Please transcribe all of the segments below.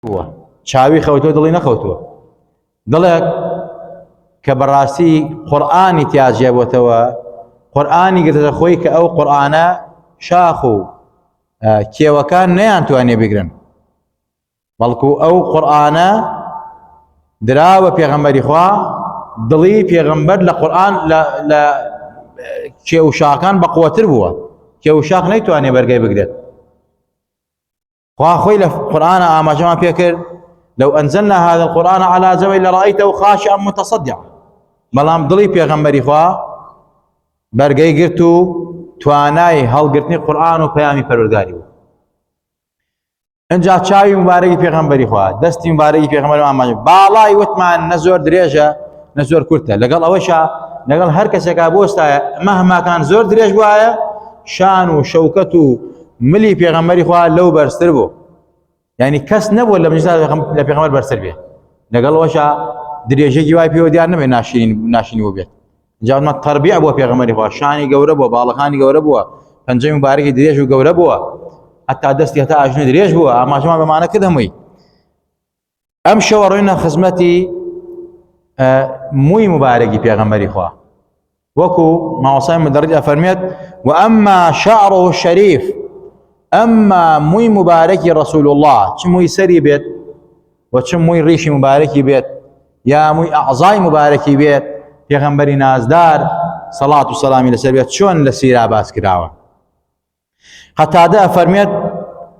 هو چاوی خوتو دڵی نەخەوتووە دڵێک کە بەڕاستی قورئانی تیاجێبووەتەوە قورئانی گرتە خۆی کە ئەو قورئانە شاخ و کێوەکان نەیانتوانێ بگرن بەڵکو ئەو قورئانە دراوە پێغەمبەری خوا دڵی پێغەمبەر لە قورئان لە کێوشاکان بەقووەتر بووە کێوشاک نەیتوانێ بەرگەی بگرێت خوا خۆی لە قورئانە ئاماژەمان پێ کرد لو أنزلنا هذا القرآن على جبل لرأيته خاشعا متصدعا بەڵام دڵی پێغەمبەری خوا بەرگەی گرت و توانای هەڵگرتنی قورئان و پەیامی پەروەردگاری بوو. اینجا چاوی مبارەکی پێغەمبەری خوا دەستی مبارەکی پێغەمبەر ئاماژە باڵای وتمان نە زۆر درێژە نە زۆر کورتە لەگەڵ ئەوەشە لەگەڵ هەر کەسێکا بۆستایە مەهماکان زۆر درێژ بووایە شان و شەوکەت و ملی پێغەمبەری خوا لەو بەرزتر بوو يعني کەس نەبووە لە مجلس لە پێغەمبەر بەرزتر بێ لەگەڵ ئەوەشە درێژێکی وای پێوە دیار نەبێ ناشینی بۆ بێت اینجا وتمان تەربیع بووە پێغەمبەری خوا شانی گەورە بووە باڵەکانی گەورە بووە پەنجەی مبارەکی درێژ و گەورە بووە حتا دەستی هەتا ئاژنۆی درێژ بووە ئاماژەمان بەمانە کرد هەمووی ئەم شەوە ڕۆینە خزمەتی مووی مبارەکی پێغەمبەری خوا وەکو ماوەسای مدەڕی ئەفەرمێت وأما شعره الشريف أما مووی مبارەکی رسول الله چ مووی سەری بێت و چ مووی ڕیشی مبارەکی بێت یا مووی ئەعزای مبارەکی بێت پێغەمبەری نازدار سەڵات و سەلامی لەسەر بێت چۆن لە سیرا باس کراوە قەتادە ئەفەرمێت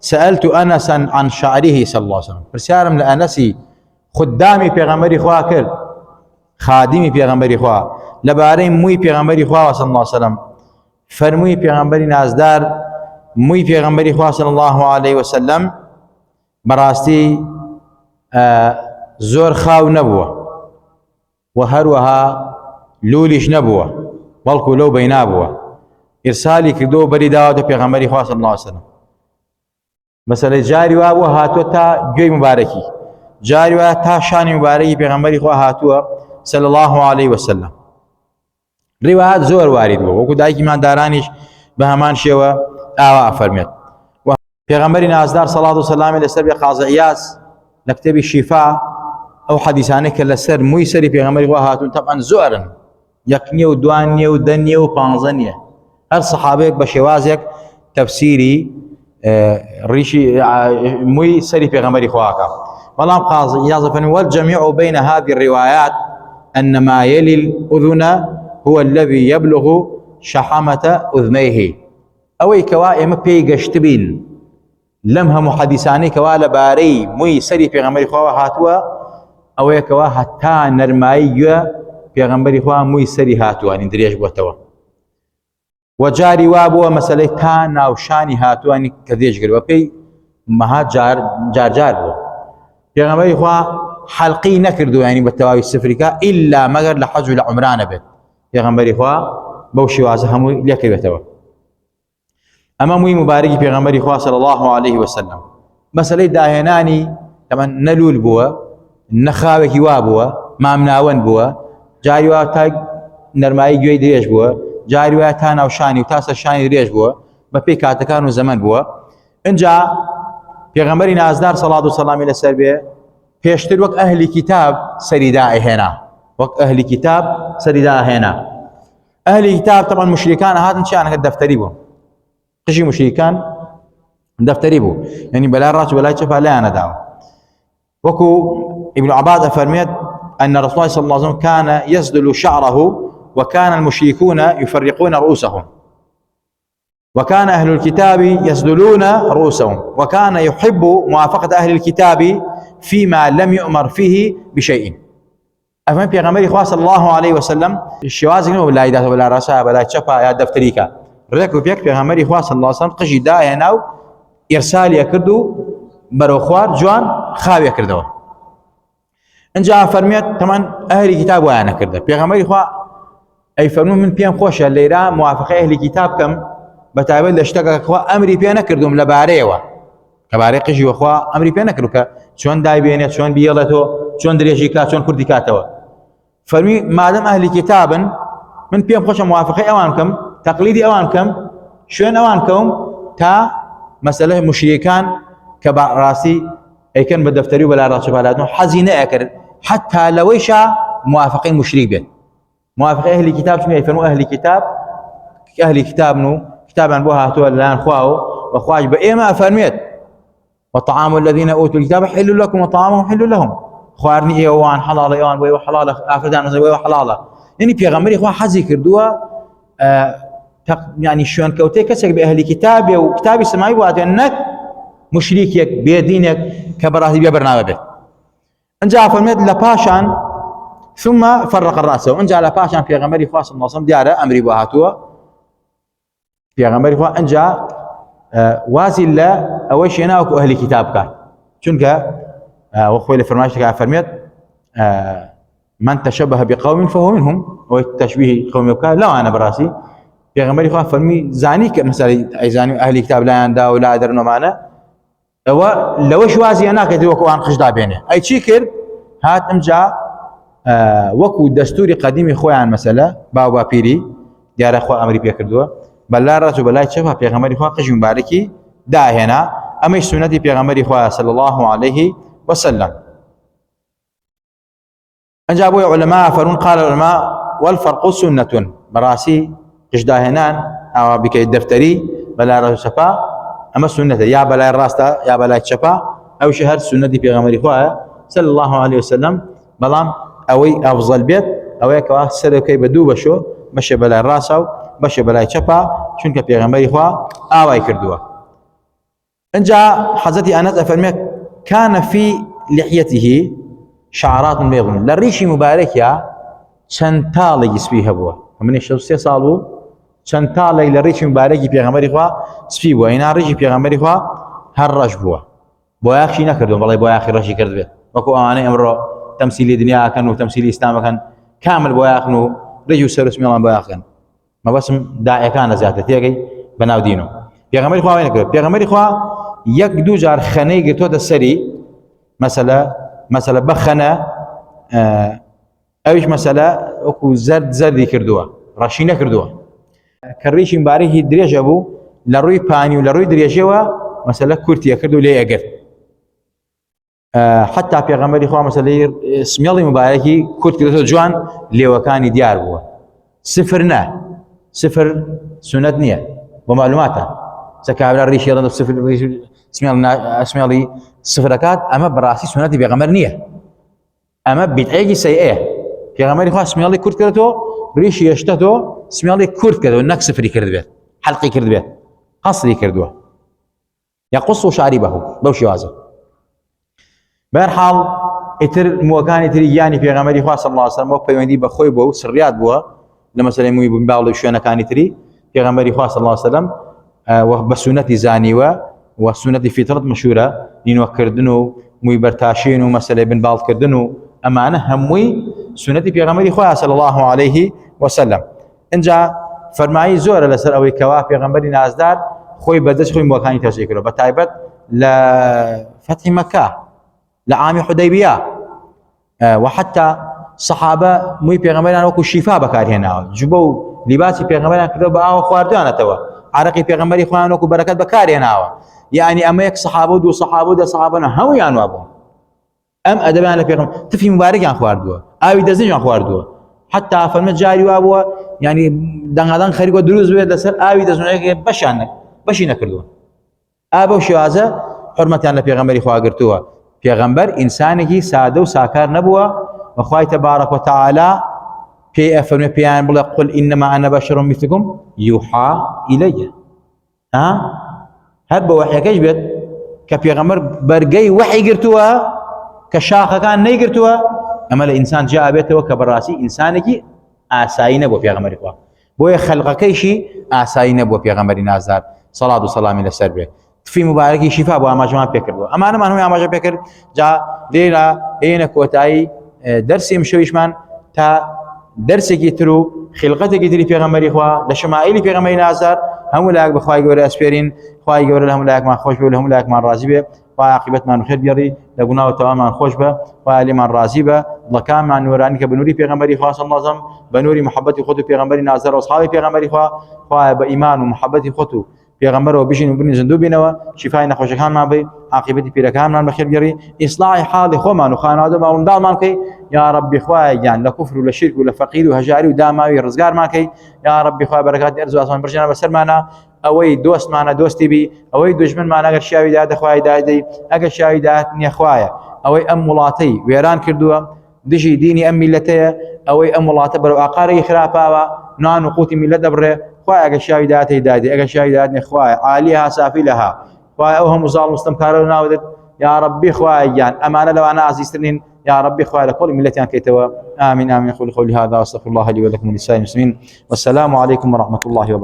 سألت أنسا عن شعره صلى الله عليه وسلم پرسیارم لە ئەنەسی خدامی پێغەمبەری خوا کرد خادمی پێغەمبەری خوا لەبارەی مووی پێغەمبەری خوا صلى الله عليه وسلم فەرمووی پێغەمبەری نازدار مووی پێغەمبەری خوا صلی الله عليه وسلم بەڕاستی زۆر خاو نەبووە و هەروەها لولیش نەبووە بەڵکو لەو بەینا بووە ئیرسالی کردەوە بەری داوەتە پێغەمبەری خوا صلی الله عليه وسلم مەسەلەی جاری وا بووە هاتووە تا گوێی مبارەکی جاری وا تا شانی مبارەکی پێغەمبەری خوا هاتووە صلی الله عليه وسلم ڕیوایەت زۆر وارد بووە وەکو دایکی مادارانیش بە هەمان شێوە ئاوا ئەفەرمێت پێغەمبەری نازدار سەڵات و سەلامی لەسەر بێ قازی عیاز لە کتێبی شیفا ئەو حەدیثانەی کە لەسەر مووی سەری پێغەمبەری خوا هاتوون تەبعەن زۆرن یەک نییە و دوان نییە و دە نییە و پانزە نییە هەر سەحابەیەک بە شێوازێک تەفسیری ڕیشی مووی سەری پێغەمبەری خواکە بەڵام قازی عیاز ئەفەرمێت والجەمیع بین هذه الروايات أن ما يلي الأذن هو الذي يبلغ شحمة أذنيه ئەوەی کەوا ئێمە پێی گەشت بین لەم هەموو حەدیثانەی کەوا لەبارەی مووی سەری پێغەمبەری خوا هاتووە ئەوەیە کەوا هەتا نەرمایی گوێ پێغەمبەری خوا مووی سەری هاتووانی درێژ بووەتەوە و جاری وا بووە مەسەلەی تا ناوشانی هاتووانی کە درێژ گرت بە پێی مەها جار بووە پێغەمبەری خوا حەڵقی نەکردو ینی بە تەواوی سفریکا ئیلا مەگەر لە حەج و لە عومرانە بێت پێغەمبەری خوا بەو شێوازە هەمووی لێکردێتەوە ئەمە مووی مبارەکی پێغەمبەری خوا صلی الله عليه وسلم مەسەلەی داهێنانی تەمەن نەلول بووە نەخاوێکی وا بووە مامناوەند بووە جاری وا تا نەرمایی گوێی درێژ بووە جاری وایە تا ناوشانی و تا سەرشانی درێژ بووە بە پێی کاتەکان و زەمەن بووە اینجا پێغەمبەری نازدار سەڵات و سەلامی لەسەر بێ پێشتر وەک ئەهلی کتاب سەریدا ئەهێنا وەک ئەهلی کتاب سەریدا ئەهێنا ئەهلی کتاب تەمەن مشریکان هاتن چیان کرد دەفتەری بوو قژی مشریکان دەفتەری بوو یعنی بەلای ڕاست و بەلای چەپا لایانە داوە وەکو ابن عباد ئەفەرمێت أن رسول الله صلى الله عليه وسلم كان يسدل شعره وكان المشركون يفرقون رؤوسهم وكان أهل الكتاب يسدلون رؤوسهم وكان يحب موافقة أهل الكتاب فيما لم يؤمر فيه بشيء أفهم پیغمبر خدا صلى الله عليه وسلم الشواذ نو بلا يدات ولا راسا بلا چپا يا دفتريكا ركو بيك پیغمبر خدا صلى الله عليه وسلم قجي دا ناو ارسال يكردو برو خوار جوان خاوي كردو انجا فرميت تمام اهل كتاب وانا كرده پیغمبر خدا اي فرمون من بيان خوشه ليرا موافقه اهل كتاب كم بتابل اشتغل خوا امري بيان كردم لباريوا كباري قجي وخوا امري بيان كردو چون دای بینێت چۆن بیڵێتەوە چۆن درێژی کات چۆن کوردی کاتەوە فەرمی مادەم ئەهلی کتابن من پێم خۆشە موافقەی ئەوان بکەم تەقلیدی ئەوان بکەم شوێن ئەوان کەوم تا مەسەلەی مشریکان کە بەڕاستی اي كان بدفتري ولا راسه على حزين اكر حتى لو يشا موافقين مشرك به موافق اهل الكتاب شنو يفهموا اهل الكتاب اهل الكتاب نو كتاب عن بوها تو الان خواو واخواج بايما فرميت وطعام الذين اوتوا الكتاب حل لكم وطعامهم حل لهم خوارني ايوان حلال ايوان وي حلال افردان وي حلال يعني بيغمبري خوا حزي كردوا يعني شلون كوتي كسك باهل كتاب وكتاب السماوي وانك مشريكك بيدينك كبراهي ببرنامج انجا فرميت لباشان ثم فرق الراس وانجا لباشان بيغمبري خوا صلى الله عليه وسلم دياره امري بوهاتوا بيغمبري خوا انجا وازي لا اول شيء ناوك اهل كتابك شنك واخوي فرماشك فرميت من تشبه بقوم فهو منهم والتشبيه قوم يبكى لا انا براسي بيغمبري خوا فرمي زانيك مثلا اي زاني اهل الكتاب لا يندا ولا ادرنا معنا لو شوازي انا كدوكو عن خجدا بينه اي تشيكر هات امجا وكو دستوري قديم خويا عن مساله باو بابيري ديار اخو امري بيكردوا بلا راتو بلا تشبه بيغمبري خوا قجم باركي دا هنا اما سنه بيغمبري خوا صلى الله عليه وسلم أجابوا علماء فرون قال العلماء والفرق سنة براسي قجدا هنان أو بك الدفتري بلا راس شفا أما سنة يا بلا الراستا يا بلا شفا أو شهر سنة بيغمبري خوا صلى الله عليه وسلم بلام أوي أفضل بيت أوي كوا سلوكي بدو بشو مشي بلا الراسو مشي بلا شفا شنك بيغمبري خوا أوي كردوا انجا حضرتي أنس أفرميك كان في لحيته شعرات بيض للريشي مبارك يا شنتالي يسبيها بوا من الشمسية صالو شنتالي للريشي مبارك بيغمبري خوا سبي بوا هنا ريشي بيغمبري خوا هرج بوا بوا اخشي نكردون والله بوا اخي رشي كرد بيت وكو انا امر تمثيل دنيا كان وتمثيل اسلام كان كامل بوا اخنو رجو سرس ميلان بوا اخن ما بس داعي كان زيادة تيجي بناو دينو بيغمبري خوا وين كرد بيغمبري خوا يك دو جار خني قتو السري مثلا بخنا اوش مثلا اكو زرد كردوها رشينه كردوها كريش مباري دريج ابو لروي باني ولروي دريجوا مثلا كورتي كردو لي اجر حتى بيغمبري خوا مثلا اسم الله مباركي كورت كردو جوان لي وكان ديار بوا صفر سنتنيه ومعلوماتها سكابل الريش يضرب صفر اسم الله صفركات اما براسي سنتي بيغمبر نيه اما بيتعيجي سيئه بيغمبري خوا اسم الله كورت كردو ريش يشتهدو اسم الله كورت كردو انك صفري كرد بيت حلقي كرد بيت قصري كردو يقص شاربه بوشي وازه بهرحال اتر موكاني تريجاني بيغمبري خوا صلى الله عليه وسلم وقت يندي بخوي بو سريات بو لما سلموا يبالو شو انا كاني تري بيغمبري خوا صلى الله عليه وسلم وبسنتي زاني وسنتي فطرة مشهورة نينو كردنو موي برتاشين ومسألة بن بالد كردنو اما انا هموي سنتي بيغمبري خوا صلى الله عليه وسلم انجا فرماي زور لسر اوي كوا بيغمبري نازدار خوي بدش خوي موكاني تشكيله بتايبت لفتح مكة لعام حديبية وحتى صحابة موي بيغمبري انا وكو شفاء بكار هنا جبو لباسي بيغمبري كردو باو خواردانا توا عرقي بيغمبري خوان وكو بركات بكار هنا يعني اما يك صحابه دو صحابه ده صحابنا هو يعني ابو ام ادبان لبيغمبر تفي مبارك عن خواردو اوي دزين عن خواردو حتى فرمت جاري وابو يعني دان خريق دروز بيد لسر اوي دزين بشانك بشي نكردو ابو شوازه حرمتي على بيغمبري خوا قرتوها بيغمبر انسانه ساده وساكر نبوه وخواي تبارك وتعالى بي افرمي بيان بلا قل انما انا بشر مثلكم يوحى الي هاد بوحي كجبت كبيغمبر برقي وحي قرتوها كشاخه كان ني قرتوها اما الانسان جاء بيته وكبراسي انسانك اساين ابو بيغمبر خوا بو خلقك شيء اساين ابو بيغمبر نازار صلاه وسلام الى سربه في مبارك شفاء ابو ما جماعه بكر اما انا ما هو ما بكر جاء ليله عينك وتاي درسي مشويش مان تا درسي ترو خلقتك تري بيغمبر خوا لشمائل بيغمبر نازار هم لاك بخواي جور اسبرين خواي جور لهم لاك ما خوش لهم لاك ما راضي به وعاقبت ما خير بيري لقنا وتمام خوش به وعلي ما راضي به ضكام مع نورانك بنوري بيغمبر خوا صلى الله عليه وسلم بنوري محبتي خدو بيغمبر نازار واصحابي بيغمبر خوا بايمان ومحبتي خدو بيغمبر وبيجين وبن زندو بينوا شفاء نخوش كان ما بي عاقبەتی پیرەکانمان بەخێرگەڕی ئیسلاحی حاڵی خۆمان و خانەوادە ماڵمنداڵمان کەی یا ربی خوای گیان لە کوفر و لە شرک و لە فەقیر و هەژاری و داماوی ڕزگارمان کەی یا ربی خوای بەرەکاتی ئەرز و ئاسمان بڕژێنە بەسەرمانە ئەوەی دۆستمانە دۆستی بی ئەوەی دوژمنمان ئەگەر شیاوی دادە خوای دادەی ئەگەر شیاوی داهات نییە خوایە ئەوەی ئەم وڵاتەی وێران کردووە دژی دینی ئەم میلەتەیە ئەوەی ئەم وڵاتە بەرەو ئاقارەی خراپاوە نان و قوتی میلەت دەبڕێ خوای ئەگەر شیاوی داهاتەی دادی ئەگەر شیاوی داهات نییە خوایە عالیها سافی لەها خوای ئەو هەموو زاڵ مستەمکارە و ناودت يا ربي خوای گیان ئەمانە لەوانە عزیزترین يا ربي خوای لە کۆڵی میلەتیان کەیتەوە آمين آمين. قولي هذا واستغفر الله لي ولكم ولسائر المسلمين والسلام عليكم ورحمة الله وبركاته.